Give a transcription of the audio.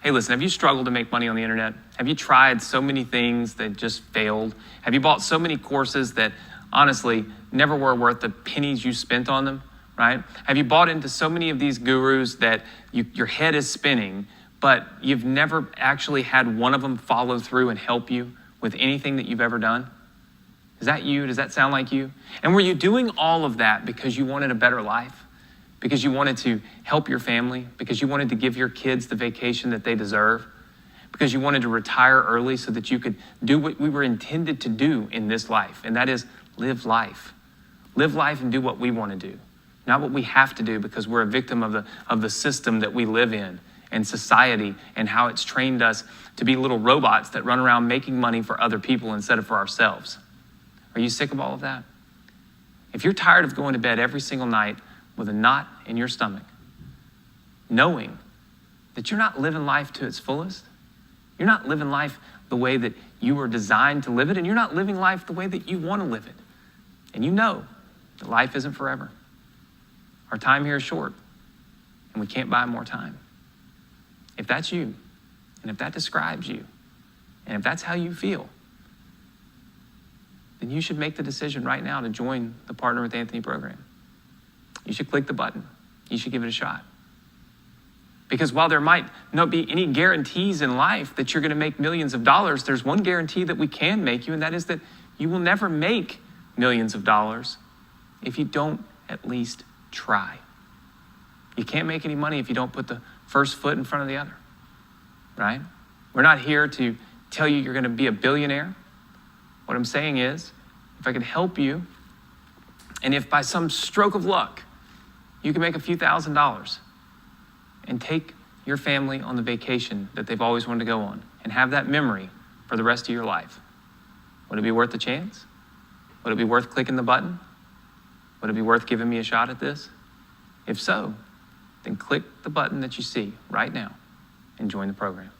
Hey, listen, have you struggled to make money on the internet? Have you tried so many things that just failed? Have you bought so many courses that honestly never were worth the pennies you spent on them, right? Have you bought into so many of these gurus that your head is spinning, but you've never actually had one of them follow through and help you with anything that you've ever done? Is that you? Does that sound like you? And were you doing all of that because you wanted a better life? Because you wanted to help your family? Because you wanted to give your kids the vacation that they deserve? Because you wanted to retire early so that you could do what we were intended to do in this life, and that is live life. Live life and do what we want to do, not what we have to do because we're a victim of the system that we live in and society and how it's trained us to be little robots that run around making money for other people instead of for ourselves. Are you sick of all of that? If you're tired of going to bed every single night with a knot in your stomach, knowing that you're not living life to its fullest, you're not living life the way that you were designed to live it, and you're not living life the way that you want to live it, and you know that life isn't forever. Our time here is short, and we can't buy more time. If that's you, and if that describes you, and if that's how you feel, then you should make the decision right now to join the Partner with Anthony program. You should click the button. You should give it a shot. Because while there might not be any guarantees in life that you're going to make millions of dollars, there's one guarantee that we can make you, and that is that you will never make millions of dollars if you don't at least try. You can't make any money if you don't put the first foot in front of the other, right? We're not here to tell you you're going to be a billionaire. What I'm saying is, if I could help you, and if by some stroke of luck, you can make a few $1,000s and take your family on the vacation that they've always wanted to go on and have that memory for the rest of your life, would it be worth the chance? Would it be worth clicking the button? Would it be worth giving me a shot at this? If so, then click the button that you see right now and join the program.